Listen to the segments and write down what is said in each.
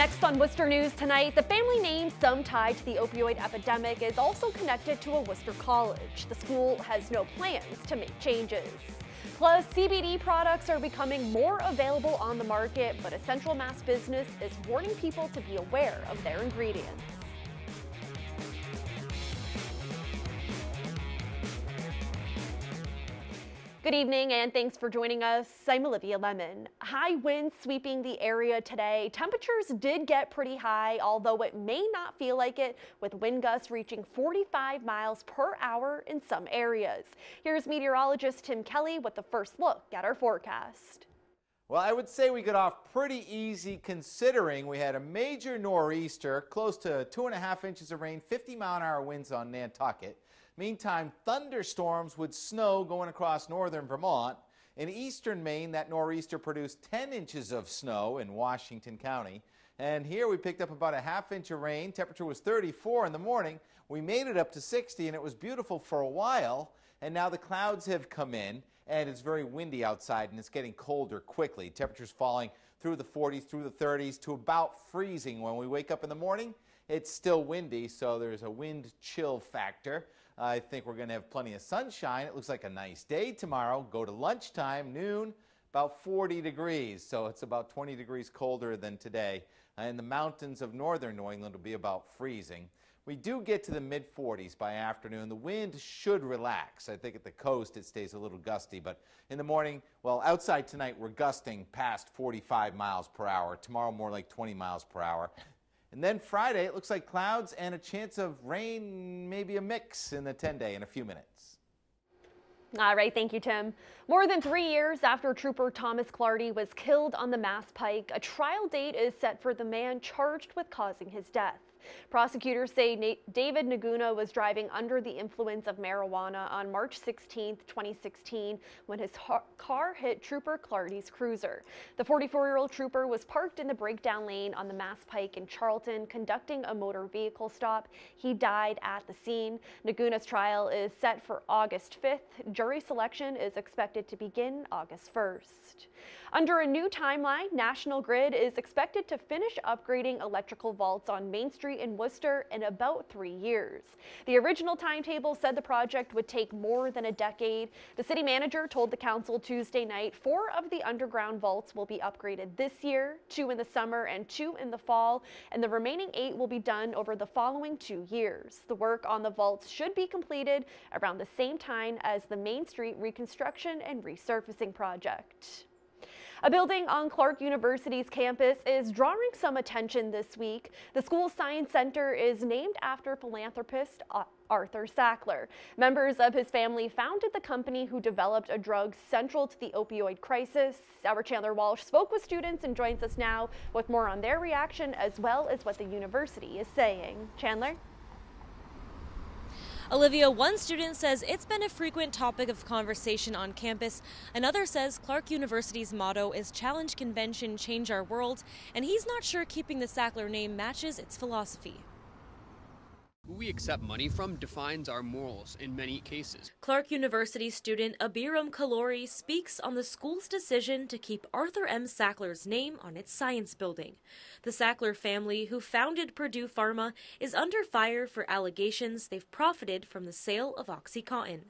Next on Worcester News tonight, the family name some tied to the opioid epidemic is also connected to a Worcester college. The school has no plans to make changes. Plus, CBD products are becoming more available on the market, but a Central Mass business is warning people to be aware of their ingredients. Good evening and thanks for joining us. I'm Olivia Lemon. High winds sweeping the area today. Temperatures did get pretty high, although it may not feel like it, with wind gusts reaching 45 miles per hour in some areas. Here's meteorologist Tim Kelly with the first look at our forecast. Well, I would say we got off pretty easy considering we had a major nor'easter, close to 2.5 inches of rain, 50-mile-an-hour winds on Nantucket. Meantime, thunderstorms with snow going across northern Vermont. In eastern Maine, that nor'easter produced 10 inches of snow in Washington County. And here we picked up about a ½ inch of rain. Temperature was 34 in the morning. We made it up to 60 and it was beautiful for a while. And now the clouds have come in and it's very windy outside and it's getting colder quickly. Temperatures falling through the 40s, through the 30s to about freezing. When we wake up in the morning, it's still windy, so there's a wind chill factor. I think we're going to have plenty of sunshine. It looks like a nice day tomorrow. Go to lunchtime, noon, about 40 degrees. So it's about 20 degrees colder than today. In the mountains of northern New England will be about freezing. We do get to the mid-40s by afternoon. The wind should relax. I think at the coast it stays a little gusty, but in the morning, well, outside tonight we're gusting past 45 miles per hour. Tomorrow more like 20 miles per hour. And then Friday, it looks like clouds and a chance of rain, maybe a mix in the 10-day in a few minutes. All right, thank you, Tim. More than 3 years after Trooper Thomas Clardy was killed on the Mass Pike, a trial date is set for the man charged with causing his death. Prosecutors say David Naguna was driving under the influence of marijuana on March 16, 2016, when his car hit Trooper Clardy's cruiser. The 44-year-old trooper was parked in the breakdown lane on the Mass Pike in Charlton, conducting a motor vehicle stop. He died at the scene. Naguna's trial is set for August 5th. Jury selection is expected to begin August 1st. Under a new timeline, National Grid is expected to finish upgrading electrical vaults on Main Street in Worcester in about 3 years. The original timetable said the project would take more than a decade. The city manager told the council Tuesday night 4 of the underground vaults will be upgraded this year, 2 in the summer and 2 in the fall, and the remaining 8 will be done over the following 2 years. The work on the vaults should be completed around the same time as the Main Street reconstruction and resurfacing project. A building on Clark University's campus is drawing some attention this week. The school's science center is named after philanthropist Arthur Sackler. Members of his family founded the company who developed a drug central to the opioid crisis. Our Chandler Walsh spoke with students and joins us now with more on their reaction as well as what the university is saying. Chandler? Olivia, one student says it's been a frequent topic of conversation on campus. Another says Clark University's motto is challenge convention, change our world, and he's not sure keeping the Sackler name matches its philosophy. Who we accept money from defines our morals in many cases. Clark University student Abiram Kalori speaks on the school's decision to keep Arthur M. Sackler's name on its science building. The Sackler family, who founded Purdue Pharma, is under fire for allegations they've profited from the sale of OxyContin.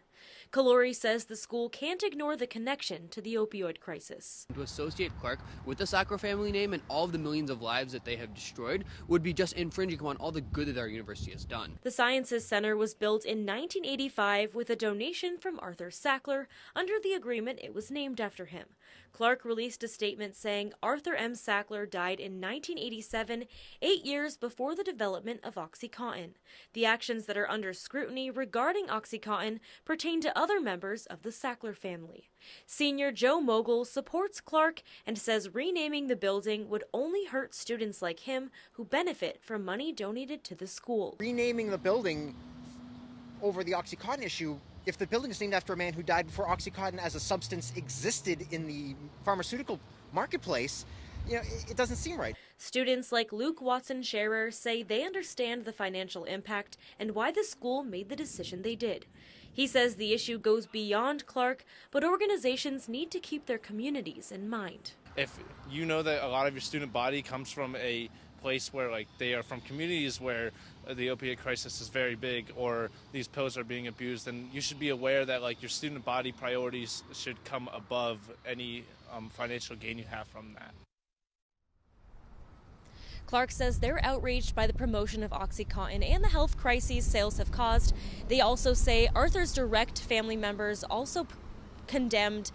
Kalori says the school can't ignore the connection to the opioid crisis. To associate Clark with the Sackler family name and all of the millions of lives that they have destroyed would be just infringing upon all the good that our university has done. The Sciences Center was built in 1985 with a donation from Arthur Sackler. Under the agreement, it was named after him. Clark released a statement saying Arthur M. Sackler died in 1987, 8 years before the development of OxyContin. The actions that are under scrutiny regarding OxyContin pertain to other members of the Sackler family. Senior Joe Mogul supports Clark and says renaming the building would only hurt students like him who benefit from money donated to the school. Renaming the building over the OxyContin issue, if the building is named after a man who died before OxyContin as a substance existed in the pharmaceutical marketplace, it doesn't seem right. Students like Luke Watson-Scherer say they understand the financial impact and why the school made the decision they did. He says the issue goes beyond Clark, but organizations need to keep their communities in mind. If you know that a lot of your student body comes from a place where like they are from communities where the opiate crisis is very big, or these pills are being abused, then you should be aware that like your student body priorities should come above any financial gain you have from that. Clark says they're outraged by the promotion of OxyContin and the health crises sales have caused. They also say Arthur's direct family members also condemned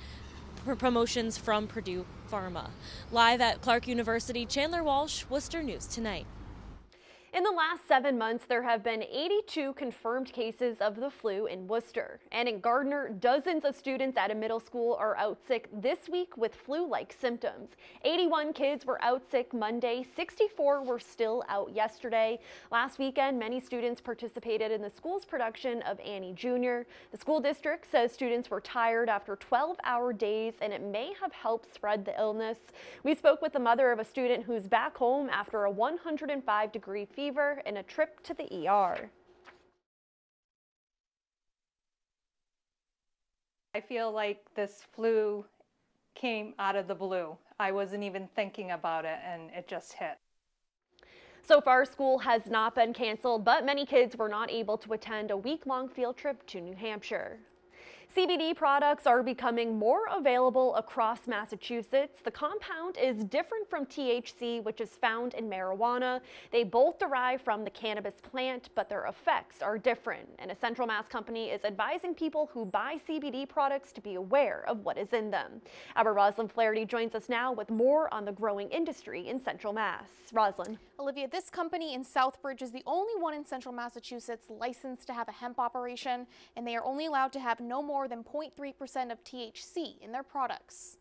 promotions from Purdue Pharma. Live at Clark University, Chandler Walsh, Worcester News Tonight. In the last 7 months, there have been 82 confirmed cases of the flu in Worcester. And in Gardner, dozens of students at a middle school are out sick this week with flu-like symptoms. 81 kids were out sick Monday. 64 were still out yesterday. Last weekend, many students participated in the school's production of Annie Jr. The school district says students were tired after 12-hour days, and it may have helped spread the illness. We spoke with the mother of a student who's back home after a 105-degree fever and a trip to the ER. I feel like this flu came out of the blue. I wasn't even thinking about it, and it just hit. So far, school has not been canceled, but many kids were not able to attend a week-long field trip to New Hampshire. CBD products are becoming more available across Massachusetts. The compound is different from THC, which is found in marijuana. They both derive from the cannabis plant, but their effects are different. And a Central Mass company is advising people who buy CBD products to be aware of what is in them. Our Rosalind Clardy joins us now with more on the growing industry in Central Mass. Rosalind. Olivia, this company in Southbridge is the only one in Central Massachusetts licensed to have a hemp operation, and they are only allowed to have no more than 0.3% of THC in their products.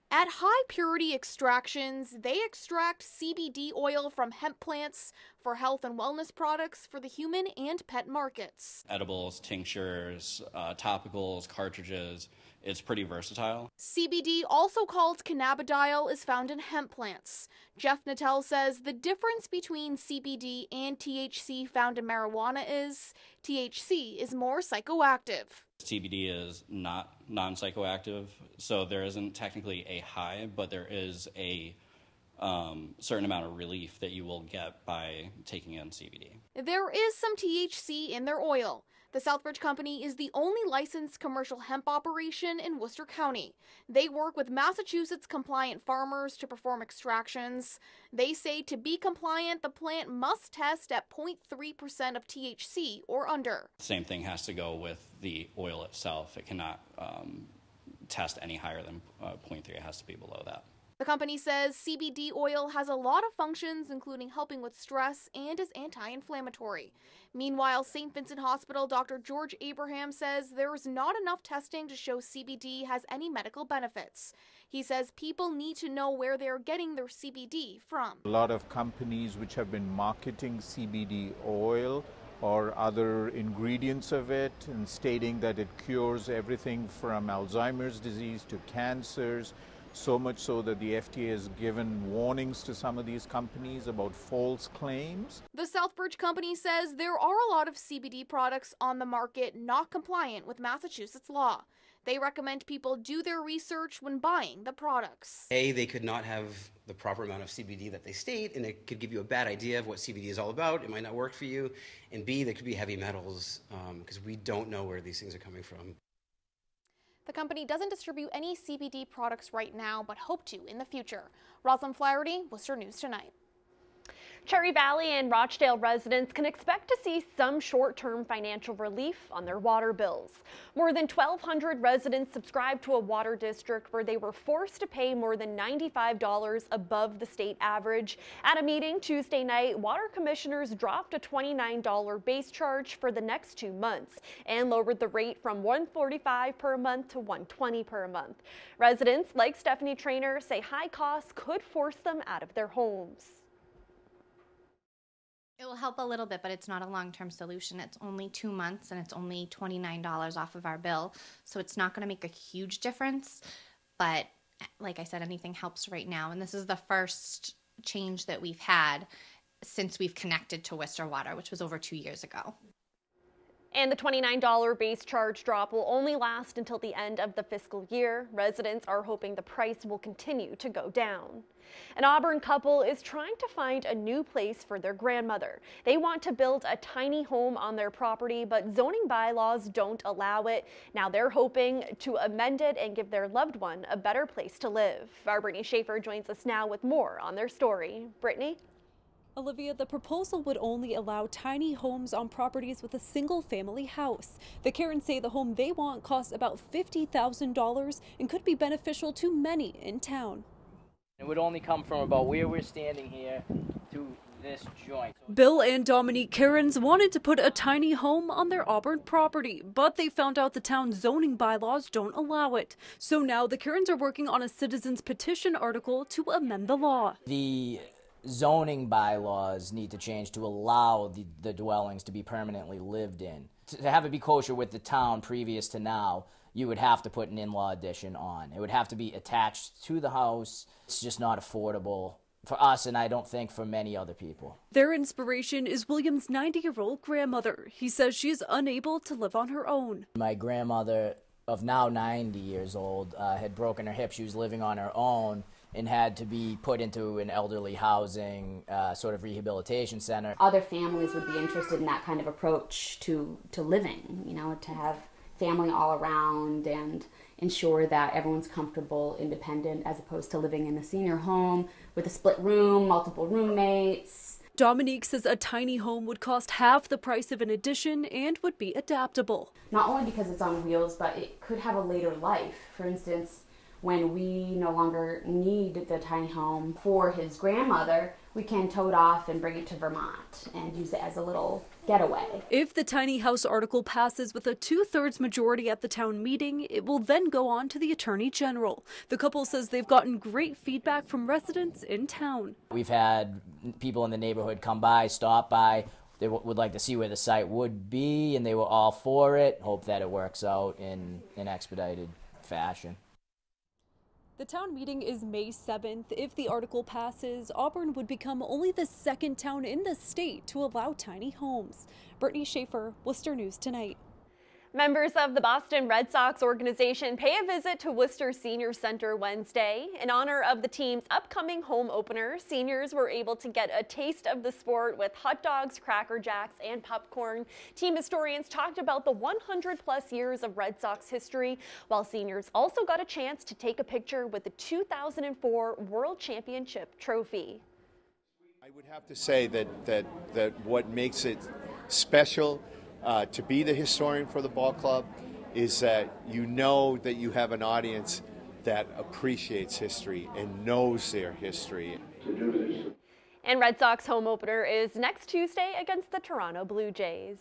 At High Purity Extractions, they extract CBD oil from hemp plants for health and wellness products for the human and pet markets. Edibles, tinctures, topicals, cartridges. It's pretty versatile. CBD, also called cannabidiol, is found in hemp plants. Jeff Natel says the difference between CBD and THC found in marijuana is THC is more psychoactive. CBD is not non-psychoactive, so there isn't technically a high, but there is a certain amount of relief that you will get by taking in CBD. There is some THC in their oil. The Southbridge company is the only licensed commercial hemp operation in Worcester County. They work with Massachusetts-compliant farmers to perform extractions. They say to be compliant, the plant must test at 0.3% of THC or under. Same thing has to go with the oil itself. It cannot test any higher than 0.3. It has to be below that. The company says CBD oil has a lot of functions, including helping with stress and is anti-inflammatory. Meanwhile, St. Vincent Hospital Dr. George Abraham says there is not enough testing to show CBD has any medical benefits. He says people need to know where they're getting their CBD from. A lot of companies which have been marketing CBD oil or other ingredients of it and stating that it cures everything from Alzheimer's disease to cancers, so much so that the FDA has given warnings to some of these companies about false claims. The Southbridge company says there are a lot of CBD products on the market not compliant with Massachusetts law. They recommend people do their research when buying the products. A, they could not have the proper amount of CBD that they state, and it could give you a bad idea of what CBD is all about. It might not work for you. And B, there could be heavy metals because we don't know where these things are coming from. The company doesn't distribute any CBD products right now, but hope to in the future. Rosalind Flaherty, Worcester News Tonight. Cherry Valley and Rochdale residents can expect to see some short-term financial relief on their water bills. More than 1,200 residents subscribed to a water district where they were forced to pay more than $95 above the state average. At a meeting Tuesday night, water commissioners dropped a $29 base charge for the next 2 months and lowered the rate from $145 per month to $120 per month. Residents like Stephanie Trainer say high costs could force them out of their homes. It will help a little bit, but it's not a long-term solution. It's only 2 months and it's only $29 off of our bill. So it's not going to make a huge difference. But like I said, anything helps right now. And this is the first change that we've had since we've connected to Worcester Water, which was over 2 years ago. And the $29 base charge drop will only last until the end of the fiscal year. Residents are hoping the price will continue to go down. An Auburn couple is trying to find a new place for their grandmother. They want to build a tiny home on their property, but zoning bylaws don't allow it. Now they're hoping to amend it and give their loved one a better place to live. Our Brittany Schaefer joins us now with more on their story. Brittany? Olivia, the proposal would only allow tiny homes on properties with a single-family house. The Karens say the home they want costs about $50,000 and could be beneficial to many in town. It would only come from about where we're standing here to this joint. Bill and Dominique Karens wanted to put a tiny home on their Auburn property, but they found out the town's zoning bylaws don't allow it. So now the Karens are working on a citizen's petition article to amend the law. The zoning bylaws need to change to allow the dwellings to be permanently lived in. To have it be kosher with the town previous to now, you would have to put an in-law addition on. It would have to be attached to the house. It's just not affordable for us, and I don't think for many other people. Their inspiration is William's 90-year-old grandmother. He says she is unable to live on her own. My grandmother, of now 90 years old, had broken her hip. She was living on her own and had to be put into an elderly housing sort of rehabilitation center. Other families would be interested in that kind of approach to living, you know, to have family all around and ensure that everyone's comfortable, independent, as opposed to living in a senior home with a split room, multiple roommates. Dominique says a tiny home would cost half the price of an addition and would be adaptable. Not only because it's on wheels, but it could have a later life. For instance, when we no longer need the tiny home for his grandmother, we can tow it off and bring it to Vermont and use it as a little getaway. If the tiny house article passes with a 2/3 majority at the town meeting, it will then go on to the Attorney General. The couple says they've gotten great feedback from residents in town. We've had people in the neighborhood come by, stop by. They would like to see where the site would be, and they were all for it. Hope that it works out in an expedited fashion. The town meeting is May 7th. If the article passes, Auburn would become only the second town in the state to allow tiny homes. Brittany Schaefer, Worcester News Tonight. Members of the Boston Red Sox organization pay a visit to Worcester Senior Center Wednesday. In honor of the team's upcoming home opener, seniors were able to get a taste of the sport with hot dogs, Cracker Jacks, and popcorn. Team historians talked about the 100-plus years of Red Sox history, while seniors also got a chance to take a picture with the 2004 World Championship trophy. I would have to say that what makes it special to be the historian for the ball club is that you know that you have an audience that appreciates history and knows their history. And Red Sox home opener is next Tuesday against the Toronto Blue Jays.